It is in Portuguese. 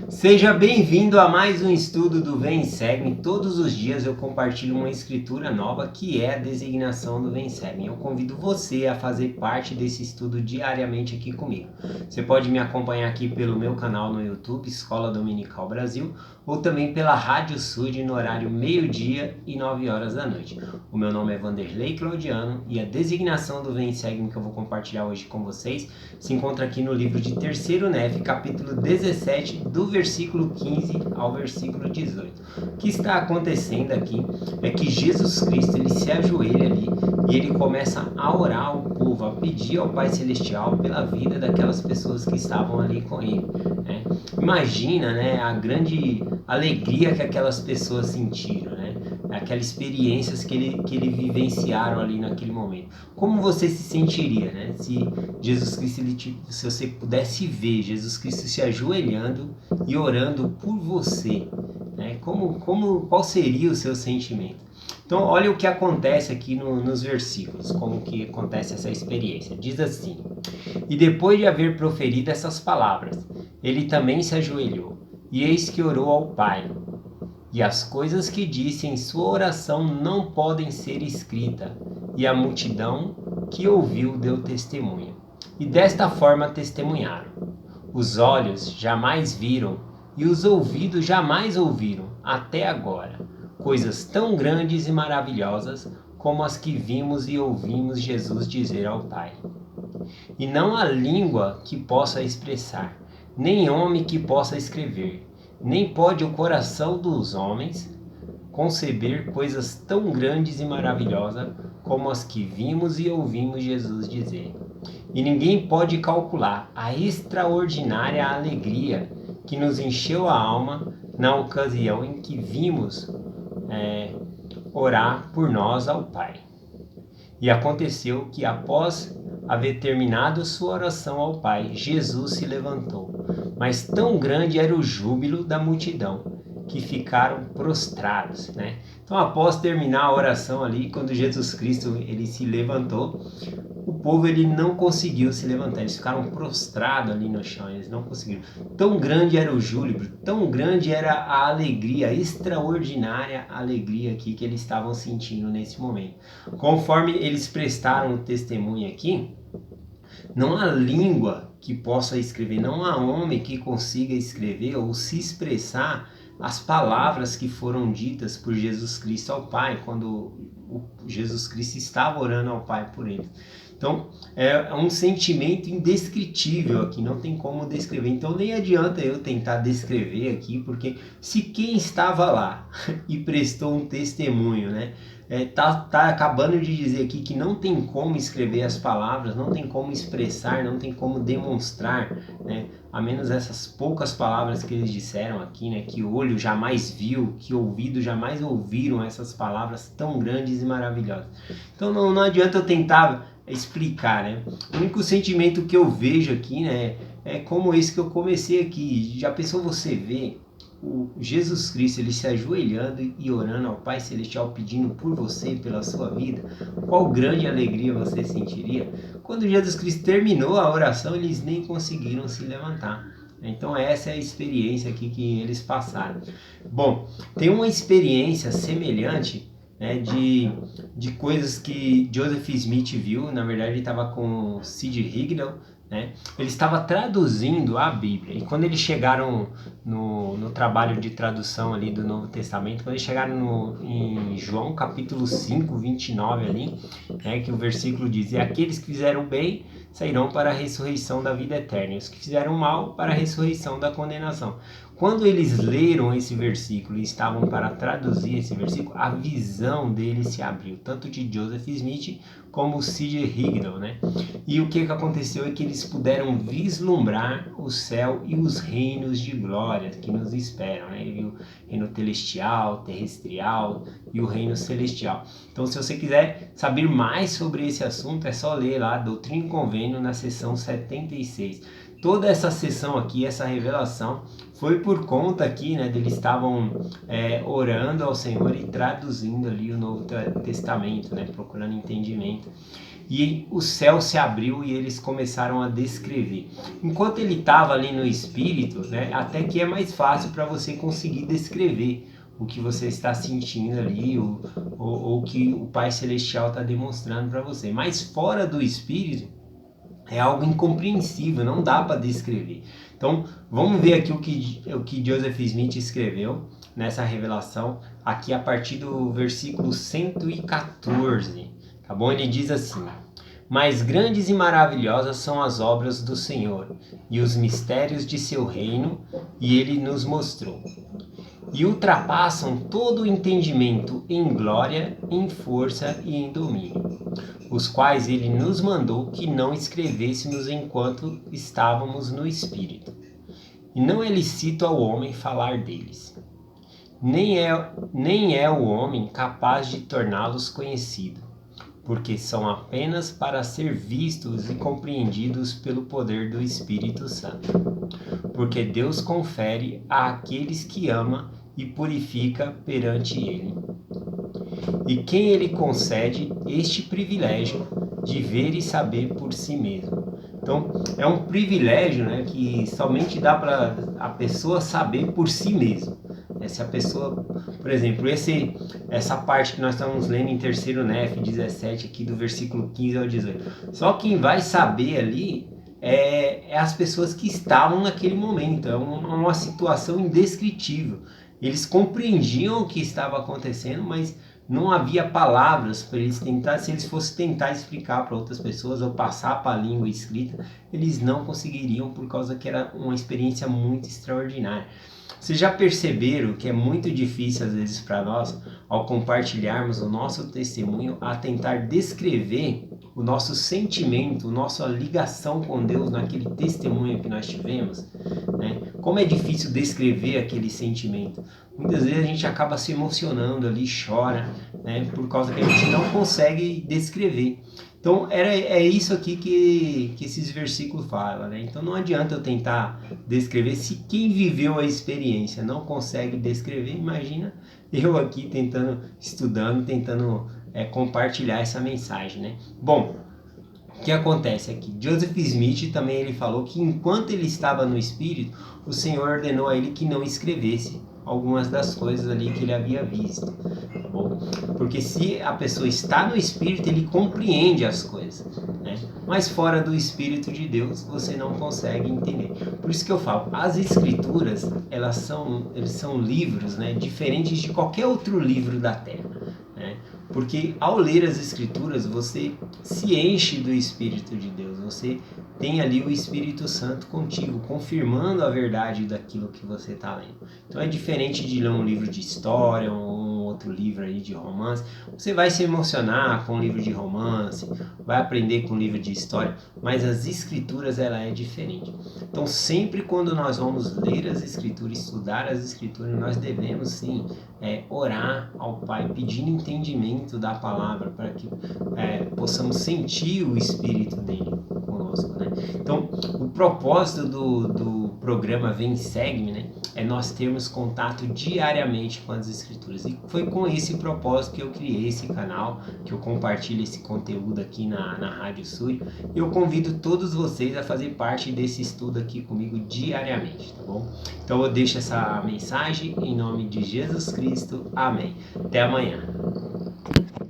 Seja bem-vindo a mais um estudo do Vem e Segue. Todos os dias eu compartilho uma escritura nova que é a designação do Vem e Segue. Eu convido você a fazer parte desse estudo diariamente aqui comigo. Você pode me acompanhar aqui pelo meu canal no YouTube, Escola Dominical Brasil, ou também pela Rádio Sud no horário meio-dia e 9 horas da noite. O meu nome é Vanderlei Claudiano e a designação do Vem e Segue que eu vou compartilhar hoje com vocês se encontra aqui no livro de 3º Nef, capítulo 17, do versículo 15 ao versículo 18. O que está acontecendo aqui é que Jesus Cristo ele se ajoelha ali e ele começa a orar ao povo, a pedir ao Pai Celestial pela vida daquelas pessoas que estavam ali com ele. Né? Imagina, né, a grande alegria que aquelas pessoas sentiram, né? Aquelas experiências que ele vivenciaram ali naquele momento. Como você se sentiria, né? Se Jesus Cristo, se você pudesse ver Jesus Cristo se ajoelhando e orando por você, né? Qual seria o seu sentimento? Então, olha o que acontece aqui nos versículos, como que acontece essa experiência. Diz assim: E depois de haver proferido essas palavras, ele também se ajoelhou, e eis que orou ao Pai. E as coisas que disse em sua oração não podem ser escritas, e a multidão que ouviu deu testemunho. E desta forma testemunharam: os olhos jamais viram, e os ouvidos jamais ouviram, até agora, coisas tão grandes e maravilhosas como as que vimos e ouvimos Jesus dizer ao Pai. E não há língua que possa expressar, nem homem que possa escrever, nem pode o coração dos homens conceber coisas tão grandes e maravilhosas como as que vimos e ouvimos Jesus dizer. E ninguém pode calcular a extraordinária alegria que nos encheu a alma na ocasião em que vimos orar por nós ao Pai. E aconteceu que, após haver terminado sua oração ao Pai, Jesus se levantou. Mas tão grande era o júbilo da multidão que ficaram prostrados, né? Então, após terminar a oração ali, quando Jesus Cristo ele se levantou, o povo ele não conseguiu se levantar, eles ficaram prostrados ali no chão, eles não conseguiram. Tão grande era o júbilo, tão grande era a alegria, a extraordinária alegria aqui que eles estavam sentindo nesse momento. Conforme eles prestaram o testemunho aqui, não há língua que possa escrever, não há homem que consiga escrever ou se expressar as palavras que foram ditas por Jesus Cristo ao Pai, quando Jesus Cristo estava orando ao Pai por ele. Então, é um sentimento indescritível aqui, não tem como descrever. Então, nem adianta eu tentar descrever aqui, porque se quem estava lá e prestou um testemunho, né, tá acabando de dizer aqui que não tem como escrever as palavras, não tem como expressar, não tem como demonstrar, né, a menos essas poucas palavras que eles disseram aqui, né, que o olho jamais viu, que o ouvido jamais ouviram essas palavras tão grandes e maravilhosas. Então não adianta eu tentar explicar, né? O único sentimento que eu vejo aqui, né, é como esse que eu comecei aqui. Já pensou você ver o Jesus Cristo ele se ajoelhando e orando ao Pai Celestial pedindo por você, pela sua vida? Qual grande alegria você sentiria? Quando Jesus Cristo terminou a oração, eles nem conseguiram se levantar. Então essa é a experiência aqui que eles passaram. Bom, tem uma experiência semelhante, né, de coisas que Joseph Smith viu. Na verdade ele estava com Sid Higdon, né? Ele estava traduzindo a Bíblia, e quando eles chegaram no trabalho de tradução ali do Novo Testamento, quando eles chegaram em João capítulo 5, 29 ali, né, que o versículo diz: e aqueles que fizeram bem sairão para a ressurreição da vida eterna, e os que fizeram mal para a ressurreição da condenação. Quando eles leram esse versículo e estavam para traduzir esse versículo, a visão deles se abriu, tanto de Joseph Smith como Sid Higdon, né? E o que aconteceu é que eles puderam vislumbrar o céu e os reinos de glória que nos esperam, né? Ele viu o reino celestial, terrestrial e o reino celestial. Então, se você quiser saber mais sobre esse assunto, é só ler lá Doutrina e Convênio na seção 76. toda essa sessão aqui, essa revelação, foi por conta aqui, né, deles estavam orando ao Senhor e traduzindo ali o Novo Testamento, né, procurando entendimento. E o céu se abriu e eles começaram a descrever. Enquanto ele estava ali no Espírito, né, até que é mais fácil para você conseguir descrever o que você está sentindo ali, ou o que o Pai Celestial está demonstrando para você. Mas fora do Espírito, é algo incompreensível, não dá para descrever. Então, vamos ver aqui o que Joseph Smith escreveu nessa revelação, aqui a partir do versículo 114. Tá bom? Ele diz assim: mais grandes e maravilhosas são as obras do Senhor e os mistérios de seu reino, e ele nos mostrou. E ultrapassam todo o entendimento em glória, em força e em domínio, os quais ele nos mandou que não escrevêssemos enquanto estávamos no Espírito. E não é lícito ao homem falar deles, nem é o homem capaz de torná-los conhecidos, porque são apenas para ser vistos e compreendidos pelo poder do Espírito Santo. Porque Deus confere àqueles que ama e purifica perante ele. E quem ele concede este privilégio de ver e saber por si mesmo. Então, é um privilégio, né, que somente dá para a pessoa saber por si mesma. Se a pessoa, por exemplo, essa parte que nós estamos lendo em 3º Nef 17, aqui do versículo 15 ao 18, só quem vai saber ali é as pessoas que estavam naquele momento. É uma situação indescritível. Eles compreendiam o que estava acontecendo, mas não havia palavras para eles tentar. Se eles fossem tentar explicar para outras pessoas ou passar para a língua escrita, eles não conseguiriam, por causa que era uma experiência muito extraordinária. Vocês já perceberam que é muito difícil às vezes para nós, ao compartilharmos o nosso testemunho, a tentar descrever o nosso sentimento, nossa ligação com Deus naquele testemunho que nós tivemos, né? Como é difícil descrever aquele sentimento. Muitas vezes a gente acaba se emocionando ali, chora, né? Por causa que a gente não consegue descrever. Então é isso aqui que esses versículos falam, né? Então não adianta eu tentar descrever se quem viveu a experiência não consegue descrever. Imagina eu aqui estudando, tentando compartilhar essa mensagem, né? Bom, o que acontece aqui? Joseph Smith também ele falou que enquanto ele estava no Espírito, o Senhor ordenou a ele que não escrevesse algumas das coisas ali que ele havia visto, tá bom? Porque se a pessoa está no Espírito, ele compreende as coisas, né? Mas fora do Espírito de Deus, você não consegue entender. Por isso que eu falo, as Escrituras, eles são livros, né, diferentes de qualquer outro livro da Terra, né? Porque ao ler as Escrituras, você se enche do Espírito de Deus, você tem ali o Espírito Santo contigo, confirmando a verdade daquilo que você está lendo. Então é diferente de ler um livro de história ou um outro livro aí de romance. Você vai se emocionar com um livro de romance, vai aprender com um livro de história, mas as Escrituras ela é diferente. Então sempre quando nós vamos ler as Escrituras, estudar as Escrituras, nós devemos sim orar ao Pai, pedindo entendimento da palavra, para que possamos sentir o Espírito dele conosco, né? Então, o propósito do programa Vem Segue-me, né, é nós termos contato diariamente com as Escrituras. E foi com esse propósito que eu criei esse canal, que eu compartilho esse conteúdo aqui na Rádio Sul. E eu convido todos vocês a fazer parte desse estudo aqui comigo diariamente, tá bom? Então, eu deixo essa mensagem em nome de Jesus Cristo. Amém. Até amanhã.